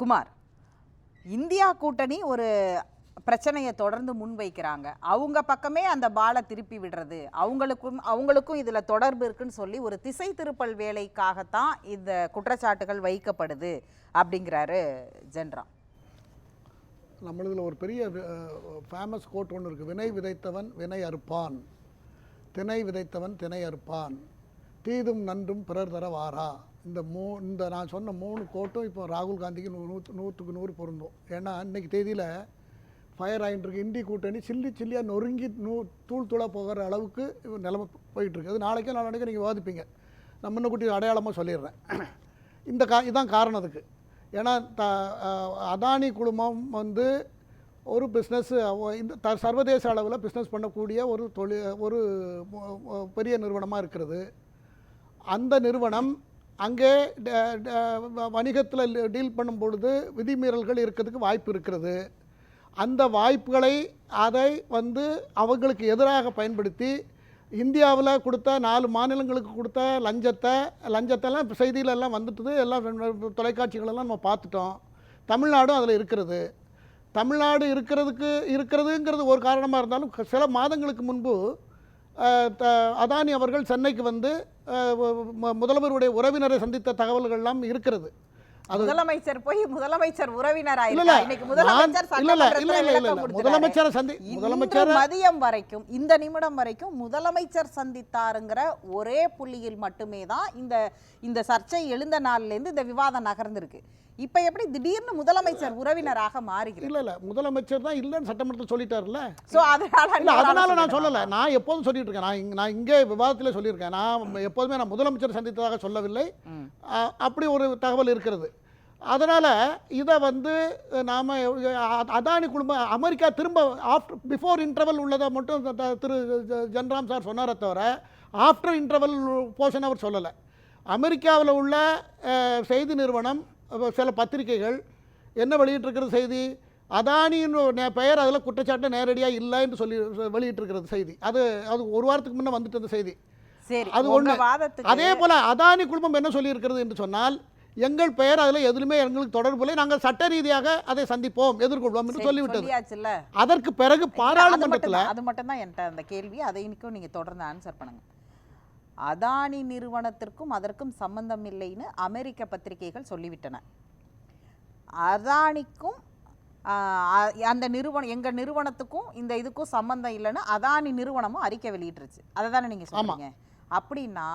Kumar, India கூட்டணி ஒரு பிரச்சனையை தொடர்ந்து முன்வைக்கிறாங்க. அவங்க பக்கமே அந்த பாலை திருப்பி விடுறது, அவங்களுக்கும் இதில் தொடர்பு இருக்குன்னு சொல்லி ஒரு திசை திருப்பல் வேலைக்காகத்தான் இந்த குற்றச்சாட்டுகள் வைக்கப்படுது அப்படிங்கிறாரு ஜென்ராம். நம்மளதில் ஒரு பெரிய ஃபேமஸ் கோட் ஒன்று இருக்குது. வினை விதைத்தவன் வினை அறுப்பான், திணை விதைத்தவன் திணை அறுப்பான், தீதும் நன்றும் பிறர் தர வாரா. இந்த நான் சொன்ன 3 கோட்டும் இப்போ ராகுல் காந்திக்கு 100க்கு 100 பொருந்தும். ஏன்னா இன்றைக்கி தேதியில் ஃபயர் ஆகிட்டுருக்கு. இந்தி கூட்டணி சில்லியாக நொறுங்கி தூள் தூளாக போகிற அளவுக்கு நிலைமை போயிட்டுருக்கு. அது நாளைக்கே நாளைக்கு நீங்கள் வாதிப்பீங்க. நான் முன்னக்கூட்டி அடையாளமாக சொல்லிடுறேன். இதுதான் காரணம் அதுக்கு. ஏன்னா அதானி குழுமம் வந்து ஒரு பிஸ்னஸ், இந்த சர்வதேச அளவில் பிஸ்னஸ் பண்ணக்கூடிய ஒரு பெரிய நிறுவனமாக இருக்கிறது. அந்த நிறுவனம் அங்கே வணிகத்தில் டீல் பண்ணும் பொழுது விதிமீறல்கள் இருக்கிறதுக்கு வாய்ப்பு இருக்கிறது. அந்த வாய்ப்புகளை வந்து அவங்களுக்கு எதிராக பயன்படுத்தி இந்தியாவில் கொடுத்த 4 மாநிலங்களுக்கு கொடுத்த லஞ்சத்தெல்லாம் இப்போ செய்தியிலெல்லாம் வந்துட்டுது. எல்லாம் தொலைக்காட்சிகளெல்லாம் நம்ம பார்த்துட்டோம். தமிழ்நாடும் அதில் இருக்கிறது. தமிழ்நாடு இருக்கிறதுங்கிறது ஒரு காரணமாக இருந்தாலும் சில மாதங்களுக்கு முன்பு அதானி அவர்கள் சென்னைக்கு வந்து முதல்வருடைய உறவினரை சந்தித்த தகவல்கள்லாம் இருக்கிறது. முதலமைச்சர் போய் முதலமைச்சர் உறவினர் மதியம் வரைக்கும் இந்த நிமிடம் வரைக்கும் முதலமைச்சர் சந்தித்தாருங்கிற ஒரே புள்ளியில் மட்டுமே தான் இந்த சர்ச்சை எழுந்த நாள்ல இருந்து இந்த விவாதம் நகர்ந்திருக்கு. இப்ப எப்படி திடீர்னு முதலமைச்சர் உறவினராக மாறுகிறது? இல்ல முதலமைச்சர் தான் இல்லன்னு சட்டமன்றத்தில் சொல்லிட்டாருல்ல. சோ அதனால நான் சொல்லல. நான் எப்போதும் சொல்லிட்டு இருக்கேன். நான் இங்கே விவாதத்தில் சொல்லியிருக்கேன். நான் எப்போதுமே நான் முதலமைச்சர் சந்தித்ததாக சொல்லவில்லை. அப்படி ஒரு தகவல் இருக்கிறது. அதனால் இதை வந்து நாம் அதானி குழுமம் அமெரிக்கா திரும்ப பிஃபோர் இன்டர்வல் உள்ளதை மட்டும் திரு ஜென்ராம் சார் சொன்னாரே தவிர ஆஃப்டர் இன்டர்வல் போர்ஷன் அவர் சொல்லலை. அமெரிக்காவில் உள்ள செய்தி நிறுவனம், சில பத்திரிகைகள் என்ன வெளியிட்டிருக்கிறது செய்தி, அதானியின் பெயர் அதில் குற்றச்சாட்டு நேரடியாக இல்லை என்று சொல்லி வெளியிட்டிருக்கிறது செய்தி. அது ஒரு வாரத்துக்கு முன்னே வந்துட்டு அந்த செய்தி. அது ஒன்று. அதே போல் அதானி குழுமம் என்ன சொல்லியிருக்கிறது என்று சொன்னால், எங்கள் பெயர் அதில் எதுவுமே எங்களுக்கு தொடர்பு இல்லை, நாங்கள் சட்ட ரீதியாக அதை சந்திப்போம், எதிர்கொள்வோம் என்று சொல்லிவிட்டது. அதற்கு பிறகு பாராளுமன்றத்தில் அது மட்டும் தான் என்கிட்ட அந்த கேள்வி. அதை இன்னைக்கும் நீங்கள் தொடர்ந்து ஆன்சர் பண்ணுங்க. அதானி நிறுவனத்திற்கும் அதற்கும் சம்பந்தம் இல்லைன்னு அமெரிக்க பத்திரிகைகள் சொல்லிவிட்டன. அதானிக்கும் அந்த நிறுவனம், எங்கள் நிறுவனத்துக்கும் இந்த இதுக்கும் சம்பந்தம் இல்லைன்னு அதானி நிறுவனமும் அறிக்கை வெளியிட்டுருச்சு. அதை தானே நீங்கள் சொல்றீங்க? அப்படின்னா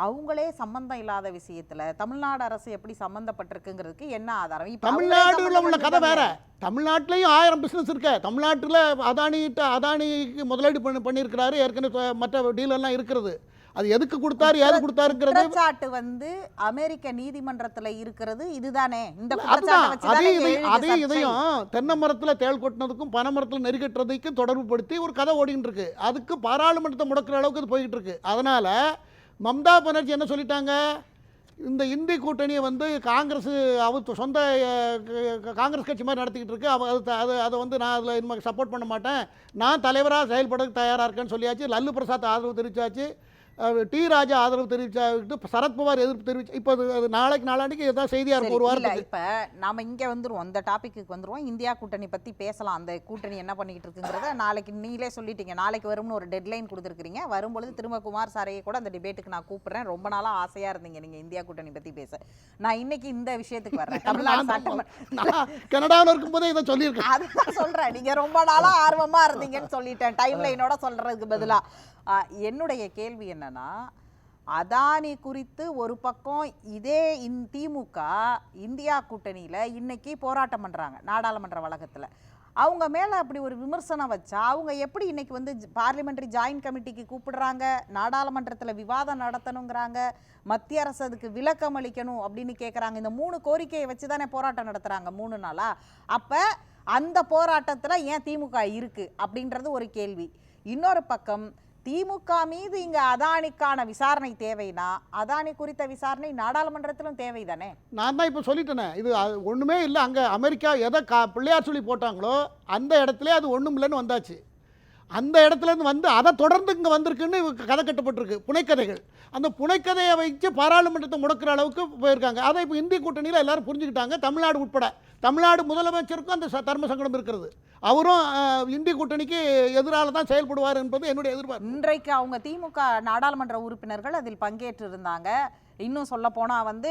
அவங்களே சம்பந்தம் இல்லாத விஷயத்துல தமிழ்நாடு அரசு எப்படி சம்பந்தப்பட்டிருக்குங்கிறதுக்கு என்ன ஆதாரம்? தமிழ்நாடுல உள்ள கதை வேற. தமிழ்நாட்டிலையும் 1000 பிசினஸ் இருக்கு. தமிழ்நாட்டில் அதானிக்கு முதலீடு பண்ணியிருக்கிறாரு. ஏற்கனவே மற்ற டீலெல்லாம் இருக்கிறது. அது எதுக்கு கொடுத்தாரு, ஏது கொடுத்தாருங்கிறது குற்றச்சாட்டு வந்து அமெரிக்க நீதிமன்றத்தில் இருக்கிறது. இதுதானே இந்த இதையும் தென்னை மரத்தில் தேள் கொட்டினதுக்கும் பனை மரத்தில் நெருக்கட்டுறதுக்கும் தொடர்பு படுத்தி ஒரு கதை ஓடிட்டு இருக்கு. அதுக்கு பாராளுமன்றத்தை முடக்கிற அளவுக்கு அது போய்கிட்டு இருக்கு. அதனால மம்தா பானர்ஜி என்ன சொல்லிட்டாங்க, இந்த இந்தி கூட்டணியை வந்து காங்கிரஸ் அவர் சொந்த காங்கிரஸ் கட்சி மாதிரி நடத்திக்கிட்டு இருக்கு. அதை வந்து நான் அதில் இனிமேல் சப்போர்ட் பண்ண மாட்டேன், நான் தலைவராக செயல்பட தயாராக இருக்கேன்னு சொல்லியாச்சு. லல்லு பிரசாத் ஆதரவு தெரிவித்தாச்சு. டி ராஜா ஆதரவு தெரிவிச்சு, சரத்பவார் எதிர்ப்பு தெரிவிச்சு. இப்போ அது நாளாண்டிக்கு ஏதாவது செய்தியாக இருக்கும் ஒரு வாரத்தில். இப்போ நாம் இங்கே வந்துடுவோம், அந்த டாப்பிக்கு வந்துடுவோம். இந்தியா கூட்டணி பற்றி பேசலாம். அந்த கூட்டணி என்ன பண்ணிக்கிட்டு இருக்குங்கிறத நாளைக்கு நீங்களே சொல்லிட்டீங்க. நாளைக்கு வரும்னு ஒரு டெட்லைன் கொடுத்துருக்கீங்க. வரும்பொழுது திரும்ப குமார் சாரையை கூட அந்த டிபேட்டுக்கு நான் கூப்பிட்றேன். ரொம்ப நாளாக ஆசையாக இருந்தீங்க நீங்கள் இந்தியா கூட்டணி பற்றி பேச. நான் இன்னைக்கு இந்த விஷயத்துக்கு வர்றேன். தமிழ்நாடு கனடாவில் இருக்கும்போதே இதை சொல்லியிருக்கேன். அதுதான் சொல்கிறேன். நீங்கள் ரொம்ப நாளாக ஆர்வமாக இருந்தீங்கன்னு சொல்லிட்டேன். டைம் லைனோட சொல்கிறதுக்கு பதிலாக என்னுடைய கேள்வி என்னன்னா, அதானி குறித்து ஒரு பக்கம் இதே திமுக இந்தியா கூட்டணியில் இன்னைக்கு போராட்டம் பண்ணுறாங்க நாடாளுமன்ற வளாகத்தில். அவங்க மேலே அப்படி ஒரு விமர்சனம் வச்சா அவங்க எப்படி இன்னைக்கு வந்து பார்லிமெண்டரி ஜாயின்ட் கமிட்டிக்கு கூப்பிடுறாங்க, நாடாளுமன்றத்தில் விவாதம் நடத்தணுங்கிறாங்க, மத்திய அரசு அதுக்கு விளக்கம் அளிக்கணும் அப்படின்னு கேட்குறாங்க. இந்த 3 கோரிக்கையை வச்சு தானே போராட்டம் நடத்துகிறாங்க 3 நாளா. அப்போ அந்த போராட்டத்தில் ஏன் திமுக இருக்குது அப்படின்றது ஒரு கேள்வி. இன்னொரு பக்கம் திமுக மீது இங்க அதானிக்கான விசாரணை தேவைனா அதானி குறித்த விசாரணை நாடாளுமன்றத்திலும் தேவைதானே? நான் தான் இப்போ சொல்லிட்டேனே, இது ஒன்றுமே இல்லை. அங்கே அமெரிக்கா எதை பிள்ளையார் சொல்லி போட்டாங்களோ அந்த இடத்துல அது ஒன்றும் இல்லைன்னு வந்தாச்சு. அந்த இடத்துலேருந்து வந்து அதை தொடர்ந்து இங்கே வந்திருக்குன்னு கதை கட்டப்பட்டிருக்கு, புனைக்கதைகள். அந்த புனைக்கதையை வச்சு பாராளுமன்றத்தை முடக்கிற அளவுக்கு போயிருக்காங்க. அதை இப்போ இந்திய கூட்டணியில் எல்லாரும் புரிஞ்சுக்கிட்டாங்க, தமிழ்நாடு உட்பட. தமிழ்நாடு முதலமைச்சருக்கும் அந்த தர்ம சங்கடம் இருக்கிறது. அவரும் இந்திய கூட்டணிக்கு எதிராக தான் செயல்படுவார் என்பது என்னுடைய எதிர்பார்ப்பு. இன்றைக்கு அவங்க திமுக நாடாளுமன்ற உறுப்பினர்கள் அதில் பங்கேற்று இருந்தாங்க. இன்னும் சொல்ல போனா வந்து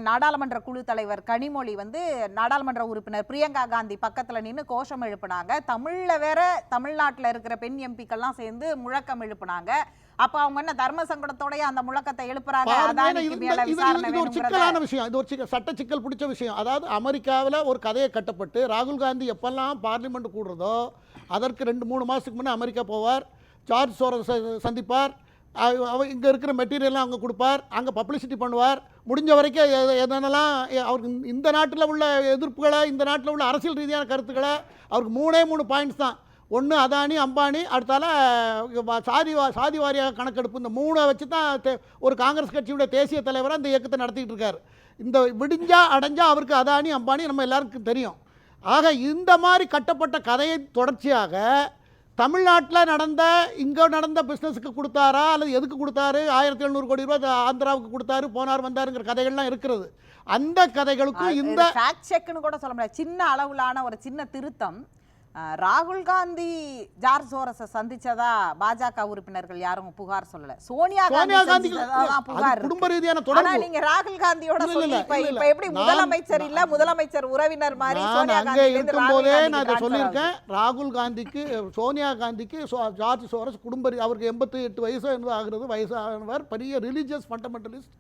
நாடாளுமன்ற குழு தலைவர் கனிமொழி வந்து நாடாளுமன்ற உறுப்பினர் பிரியங்கா காந்தி பக்கத்துல நின்று கோஷம் எழுப்புனாங்க. தமிழ்ல வேற தமிழ்நாட்டுல இருக்கிற பெண் எம்பிக்கெல்லாம் சேர்ந்து முழக்கம் எழுப்புனாங்க. அப்ப அவங்க என்ன தர்ம சங்கடத்தோடய அந்த முழக்கத்தை எழுப்புறாங்க? இது ஒரு சிக்கலான விஷயம், இது ஒரு சட்ட சிக்கல் பிடிச்ச விஷயம். அதாவது அமெரிக்காவில் ஒரு கதையை கட்டப்பட்டு ராகுல் காந்தி எப்பெல்லாம் பார்லிமெண்ட் கூடுறதோ அதற்கு 2-3 மாதத்துக்கு முன்னே அமெரிக்கா போவார், ஜார்ஜ் சோரஸ் சந்திப்பார், இங்கே இருக்கிற மெட்டீரியல்லாம் அங்கே கொடுப்பார், அங்கே பப்ளிசிட்டி பண்ணுவார். முடிஞ்ச வரைக்கும் என்னென்னலாம் அவருக்கு இந்த நாட்டில் உள்ள எதிர்ப்புகளை, இந்த நாட்டில் உள்ள அரசியல் ரீதியான கருத்துக்களை அவருக்கு 3 பாயிண்ட்ஸ் தான். ஒன்று அதானி அம்பானி, அடுத்தால சாதி வாரியாக கணக்கெடுப்பு. இந்த 3 வச்சு தான் ஒரு காங்கிரஸ் கட்சியுடைய தேசிய தலைவராக இந்த இயக்கத்தை நடத்திக்கிட்டு இருக்கார். இந்த விடிஞ்சா அடைஞ்சா அவருக்கு அதானி அம்பானி நம்ம எல்லாருக்கும் தெரியும். ஆக இந்த மாதிரி கட்டப்பட்ட கதையை தொடர்ச்சியாக தமிழ்நாட்டில் இங்கே நடந்த பிஸ்னஸுக்கு கொடுத்தாரா அல்லது எதுக்கு கொடுத்தாரு, 1700 கோடி ரூபாய் ஆந்திராவுக்கு கொடுத்தாரு, போனார் வந்தாருங்கிற கதைகள்லாம் இருக்கிறது. அந்த கதைகளுக்கும் இந்த ஃபேக்ட் செக்னு கூட சொல்ல முடியாது. சின்ன அளவிலான ஒரு சின்ன திருத்தம். ராகுல் காந்தி ஜார்ஜ் சோரஸை சந்திச்சதா பாஜக உறுப்பினர்கள் யாரும் புகார் சொல்லல. சோனியா காந்தி புகார். குடும்ப ரீதியான தொடர்பு. நீங்க ராகுல் காந்தியோட சொல்லி இப்ப எப்படி முதலமைச்சர் இல்ல முதலமைச்சர் உறவினர் மாதிரி சோனியா காந்தி இருக்கும்போதே நான் இதை சொல்லியிருக்கேன். ராகுல் காந்திக்கு சோனியா காந்திக்கு ஜார்ஜ் சோரஸ் அவருக்கு 88 வயசு ஆகிறது, வயசானவர், பெரிய ரிலீஜியஸ் ஃபண்டமெண்டலிஸ்ட்,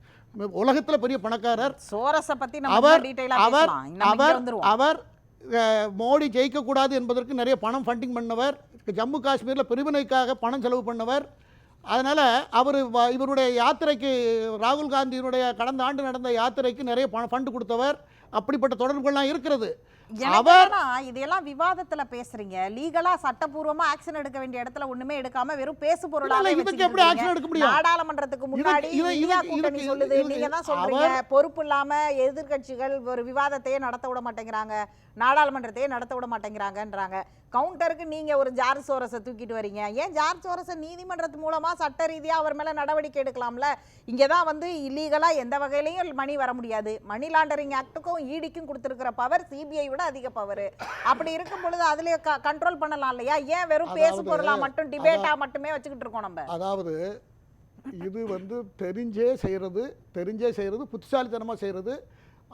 உலகத்துல பெரிய பணக்காரர். சோரஸை பத்தி நம்ம டீடைலா பேசலாம். அவர் மோடி ஜெயிக்கக்கூடாது என்பதற்கு நிறைய பணம் ஃபண்டிங் பண்ணவர், ஜம்மு காஷ்மீரில் பிரிவினைக்காக பணம் செலவு பண்ணவர். அதனால் இவருடைய யாத்திரைக்கு, ராகுல் காந்தியினுடைய கடந்த ஆண்டு நடந்த யாத்திரைக்கு நிறைய ஃபண்டு கொடுத்தவர். அப்படிப்பட்ட தொடர்புகள்லாம் இருக்கிறது. இதெல்லாம் விவாதத்துல பேசுறீங்க, லீகலா சட்டபூர்வமா ஆக்ஷன் எடுக்க வேண்டிய இடத்துல ஒண்ணுமே எடுக்காம வெறும் பேசு பொருளாவே நாடாளுமன்றத்துக்கு முன்னாடி கூட்டணி சொல்லுது, நீங்க தான் சொல்றீங்க பொறுப்பு இல்லாம எதிர்கட்சிகள் ஒரு விவாதத்தையே நடத்த விட மாட்டேங்கிறாங்க, நாடாளுமன்றத்தையே நடத்த விட மாட்டேங்கிறாங்கன்றாங்க. கவுண்டருக்கு நீங்க ஒரு ஜார்ஜ் சோரஸை தூக்கிட்டு வரீங்க. ஏன் ஜார்ஜ் சோரஸை நீதிமன்றத்து மூலமா சட்ட ரீதியா அவர் மேல நடவடிக்கை எடுக்கலாம்ல? இங்கதான் வந்து இல்லீகலா எந்த வகையிலையும் மணி வர முடியாது. மணி லாண்டரிங் ஆக்டுக்கும் ஈடிக்கும் கொடுத்திருக்கிற பவர் சிபிஐ விட அதிக பவர். அப்படி இருக்கும் பொழுது அதுல கண்ட்ரோல் பண்ணலாம் இல்லையா? ஏன் வெறும் பேசு பொருளா மட்டும் டிபேட்டா மட்டுமே வச்சுக்கிட்டு இருக்கோம் நம்ம? அதாவது இது வந்து தெரிஞ்சே செய்யறது, புத்திசாலித்தனமா செய்யறது.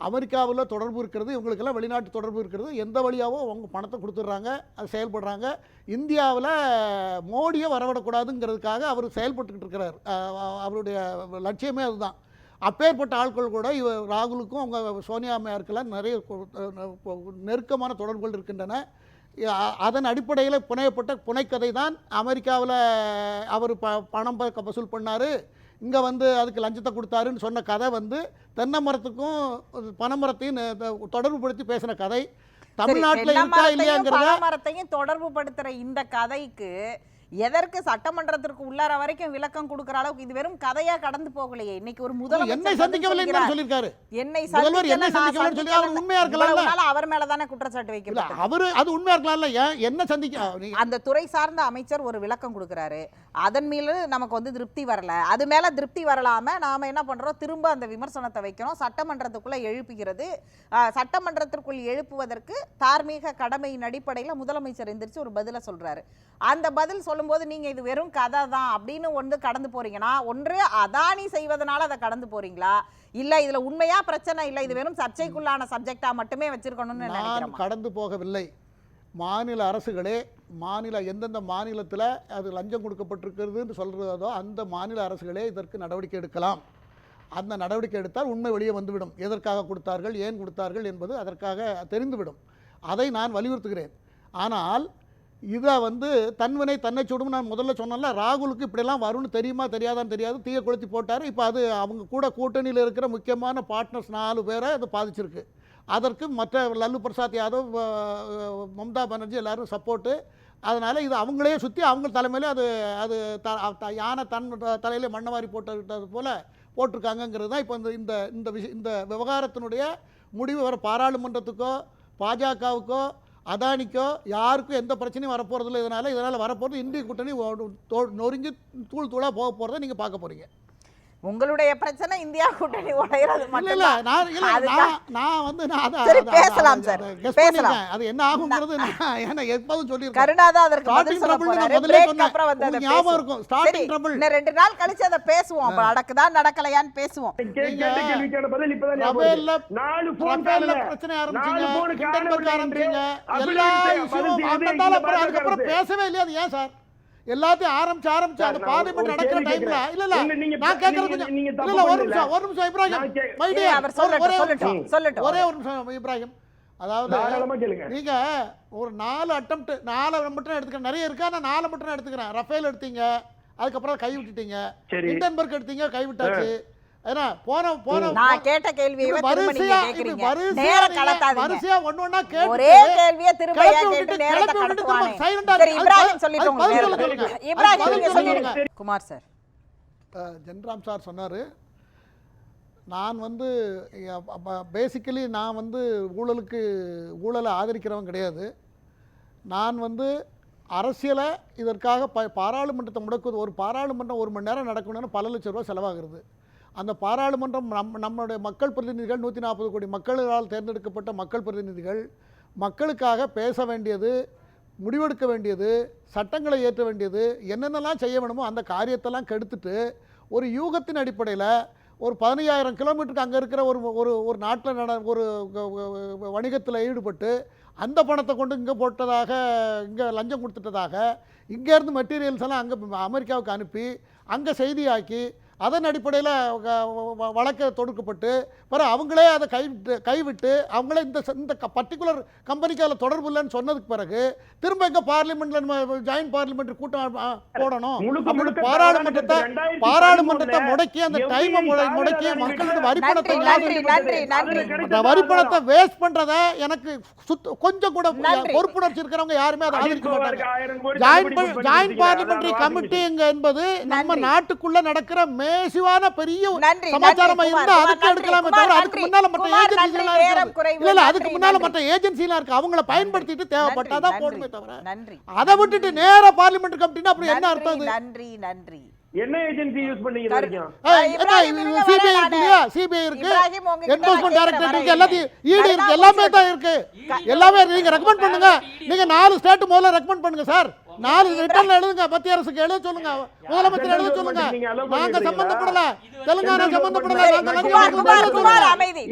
அமெரிக்காவில் தொடர்பு இருக்கிறது, இவங்களுக்கெல்லாம் வெளிநாட்டு தொடர்பு இருக்கிறது. எந்த வழியாவோ அவங்க பணத்தை கொடுத்துட்றாங்க, அது செயல்படுறாங்க. இந்தியாவில் மோடியை வரவிடக்கூடாதுங்கிறதுக்காக அவர் செயல்பட்டுக்கிட்டு இருக்கிறார். அவருடைய லட்சியமே அதுதான். அப்பேற்பட்ட ஆட்கள் கூட ராகுலுக்கும் அவங்க சோனியா அம்மையாருக்கெல்லாம் நிறைய நெருக்கமான தொடர்புகள் இருக்கின்றன. அதன் அடிப்படையில் புனையப்பட்ட புனைக்கதை தான் அமெரிக்காவில் அவர் பணம் வசூல் பண்ணார், இங்கே வந்து அதுக்கு லஞ்சத்தை கொடுத்தாருன்னு சொன்ன கதை வந்து தென்னை மரத்துக்கும் பனைமரத்தையும் தொடர்பு படுத்தி பேசின கதை. தமிழ்நாட்டில் இருக்கா இல்லையாங்கிறத மரத்தையும் தொடர்பு படுத்துற இந்த கதைக்கு எதற்கு சட்டமன்றத்திற்கு உள்ளார வரைக்கும் விளக்கம் கொடுக்கிற அளவுக்கு இது வெறும் கதையா கடந்து போகலையே. இன்னைக்கு ஒரு முதல்வர் என்னை சந்திக்கவில்லை சொல்லியிருக்காரு. அவர் மேலதானே குற்றச்சாட்டு வைக்கிறார். அவரு அது உண்மையா இருக்கலாம்ல, என்ன சந்திக்க அந்த துறை சார்ந்த அமைச்சர் ஒரு விளக்கம் கொடுக்கிறாரு, அதன் மீது நமக்கு வந்து திருப்தி வரல, அது மேல திருப்தி வரலாம நாம என்ன பண்றோம், திரும்ப அந்த விமர்சனத்தை வைக்கிறோம், சட்டமன்றத்துக்குள்ள எழுப்புகிறது. சட்டமன்றத்திற்குள் எழுப்புவதற்கு தார்மீக கடமையின் அடிப்படையில் முதலமைச்சர் எந்திரிச்சு ஒரு பதில சொல்றாரு. அந்த பதில் சொல்லும்போது நீங்க இது வெறும் கதை தான் அப்படின்னு ஒன்று கடந்து போறீங்கன்னா, ஒன்று அதானி செய்வதனால அதை கடந்து போறீங்களா, இல்ல இதுல உண்மையா பிரச்சனை இல்ல இது வெறும் சர்ச்சைக்குள்ளான சப்ஜெக்டா மட்டுமே வச்சிருக்கணும்னு நினைக்கிறேன். கடந்து போகவில்லை. மாநில அரசுகளே எந்தெந்த மாநிலத்தில் அது லஞ்சம் கொடுக்கப்பட்டிருக்கிறதுன்னு சொல்கிறதோ அந்த மாநில அரசுகளே இதற்கு நடவடிக்கை எடுக்கலாம். அந்த நடவடிக்கை எடுத்தால் உண்மை வெளியே வந்துவிடும். எதற்காக கொடுத்தார்கள், ஏன் கொடுத்தார்கள் என்பது அதற்காக தெரிந்துவிடும். அதை நான் வலியுறுத்துகிறேன். ஆனால் இதை வந்து தன்வினை தன்னை சுடும். நான் முதல்ல சொன்னேன்ல, ராகுலுக்கு இப்படிலாம் வரும்னு தெரியுமா தெரியாதான்னு தெரியாது, தீய கொளுத்தி போட்டார். இப்போ அது அவங்க கூட கூட்டணியில் இருக்கிற முக்கியமான பார்ட்னர்ஸ் 4 பேரை அது பாதிச்சிருக்கு. அதற்கு மற்ற லல்லு பிரசாத் யாதவ், மம்தா பானர்ஜி எல்லாரும் சப்போர்ட்டு. அதனால் இது அவங்களே சுற்றி அவங்க தலைமையிலே அது யானை தன் தலையிலே மண்ணவாரி போட்டுக்கிட்டது போல் போட்டிருக்காங்கங்கிறது தான் இப்போ இந்த விவகாரத்தினுடைய முடிவு. வர பாராளுமன்றத்துக்கோ பாஜகவுக்கோ அதானிக்கோ யாருக்கும் எந்த பிரச்சனையும் வரப்போகிறதில்ல. இதனால் வரப்போகிறது இந்திய கூட்டணி நொறுங்கி தூளாக போக போகிறத நீங்கள் பார்க்க போகிறீங்க. உங்களுடைய பிரச்சனை இந்தியா கூட்டணி உடையறது இல்ல மட்டும் நான் வந்து நான் சரி, பேசலாம் சார், பேசலாம். அது என்ன ஆகுங்கிறது நான் ஏன்னா எப்போதும் சொல்லியிருக்கேன். கருணாதான் அதற்கு பதில் Starting சொல்ல trouble போறாரு. நான் முதல்லயே break சொன்னேன். அப்புறம் வந்து அதை உங்களுக்கு ஞாபகம் பேசுவோம். இருக்கும். Starting சரி, trouble. இன்னும் 2 நாள் கழிச்சு அதை பேசுவோம். அப்ப நடக்குதா நடக்கலையான்னு பேசுவோம். கேட்ட கேள்விக்கான பதில் இப்பதான் ரபேல்ல ஞாபகம் வருது. 4 போன் ரபேல்ல கால்ல பிரச்சனை 4 ஆரம்பிச்சீங்க, போன் ஹிண்டன்பர்க் காணவில்லை ஆரம்பிச்சீங்க, என்று எல்லா அபிலாஷ் இஷ்யூவும் பதில் வந்ததால அப்புறம் செய்து அதுக்கப்புறம் இந்த பேசவே இல்லையா? அது ஏன் சார் எல்லாத்தையும் ஆரம்பிச்சு அந்த நான் பார்லிமெண்ட் ஒரு நடக்கிற கேள்வி டைம்ல கேட்கிறேன். இல்ல நீங்க நான் கேக்குறது நீங்க- கொஞ்சம் நீங்க இல்ல தப்பு இல்ல ஒரு பண்ணல. நிமிஷம் இப்ராஹிம் நான் my dear, அவர் சொல்லட்டும், ஒரே ஒரு சொல்லட்டும், நிமிஷம். சொல்லட்டும். ஒரே ஒரு நிமிஷம் இப்ராஹிம், அதாவது தாராளமா கேளுங்க. நீங்க ஒரு 4 அட்டெம்ப்ட் 4 மட்டும் எடுத்துக்கிறேன், நிறைய இருக்கா? நான் 4 மட்டும் எடுத்துக்கிறேன். ரஃபேல் எடுத்தீங்க, அதுக்கப்புறம் கை விட்டுட்டீங்க. சரி. ஹிண்டன்பர்க் எடுத்தீங்க, கை விட்டாச்சு. ஏன்னா போன நான் கேட்ட கேள்வியை இப்படி திரும்ப நீங்க வரிசையா கேக்குறீங்க. வரிசையா நேர நீங்க கடத்தாதீங்க. வரிசையா ஒண்ணொண்ணா கேட்டு ஒரே கேள்வியை திரும்ப ஏன் கேட்டு நேரத்தை கடத்துவானே? சரி, இப்ராஹிம் சொல்லிட்டு உங்களுக்கு நேரம். இப்ராஹிம் நீங்க சொல்லிடுங்க. குமார் சார், ஜென்ராம் சார் சொன்னார், நான் வந்து பேசிக்கலி நான் வந்து ஊழலை ஆதரிக்கிறவன் கிடையாது. நான் வந்து அரசியலை இதற்காக பாராளுமன்றத்தை முடக்குவது, ஒரு பாராளுமன்றம் 1 மணி நேரம் நடக்கணும்னு பல லட்சம் ரூபா செலவாகிறது. அந்த பாராளுமன்றம் நம்மளுடைய மக்கள் பிரதிநிதிகள் 140 கோடி மக்களால் தேர்ந்தெடுக்கப்பட்ட மக்கள் பிரதிநிதிகள் மக்களுக்காக பேச வேண்டியது, முடிவெடுக்க வேண்டியது, சட்டங்களை ஏற்ற வேண்டியது, என்னென்னலாம் செய்ய வேணுமோ அந்த காரியத்தெல்லாம் கெடுத்துட்டு ஒரு யூகத்தின் அடிப்படையில் ஒரு 15,000 கிலோமீட்டருக்கு அங்கே இருக்கிற ஒரு நாட்டில் ஒரு வணிகத்தில் ஈடுபட்டு அந்த பணத்தை கொண்டு இங்கே போட்டதாக, இங்கே லஞ்சம் கொடுத்துட்டதாக, இங்கேருந்து மெட்டீரியல்ஸ் எல்லாம் அங்கே அமெரிக்காவுக்கு அனுப்பி அங்கே செய்தியாக்கி அதன் அடிப்படையில் வழக்கு தொடுக்கப்பட்டு பிறகு அவங்களே அதை கைவிட்டு அவங்களே இந்த பர்டிகுலர் கம்பெனிக்கு அதில் தொடர்பு இல்லைன்னு சொன்னதுக்கு பிறகு திரும்ப எங்கே பார்லிமெண்ட்டில் ஜாயின்ட் பார்லிமெண்ட் கூட்டம் போடணும். அப்படி பாராளுமன்றத்தை முடக்கி அந்த டைமை முடக்கி மக்களோட வரிப்பணத்தை வேஸ்ட் பண்ணுறத எனக்கு கொஞ்சம் கூட பொறுப்புணர்ச்சி இருக்கிறவங்க யாருமே அதை ஆதரிக்க மாட்டாங்க. ஜாயின்ட் பார்லிமெண்டரி கமிட்டி என்பது நம்ம நாட்டுக்குள்ள நடக்கிற மேசிவான பெரிய சமாச்சாரமா இருந்தா அதுக்கு எடுக்கலாமே தவிர அதுக்கு முன்னால மற்ற ஏஜென்சிலாம் இருக்கு. இல்ல அதுக்கு முன்னால மற்ற ஏஜென்சிலாம் இருக்கு, அவங்கள பயன்படுத்திட்டு தேவைப்பட்டாதான் போடுமே தவிர அதை விட்டுட்டு நேரா பார்லிமெண்ட் கமிட்டினா அப்புறம் என்ன அர்த்தம்? நன்றி நன்றி. என்ன ஏஜென்சி யூஸ் பண்ணீங்க? சிபிஐ இருக்கு இல்லையா? சிபிஐ இருக்கு, என்ஃபோர்ஸ்மென்ட் டைரக்டரேட் இருக்கு, எல்லாத்தையும் ஈடி இருக்கு, எல்லாமே தான் இருக்கு. எல்லாமே நீங்க ரெக்கமெண்ட் பண்ணுங்க. நீங்க 4 ஸ்டேட் முதல்ல ரெக்கமெண்ட் பண்ணுங்க சார். 4 ரிட்டர்ன்ல எழுதுங்க, மத்திய அரசுக்கு எழுத சொல்லுங்க, முதலமைச்சர் எழுத சொல்லுங்க. நாங்க சம்பந்தப்படல, தெலுங்கானா சம்பந்தப்படல, நாங்க குமார் அமைதி.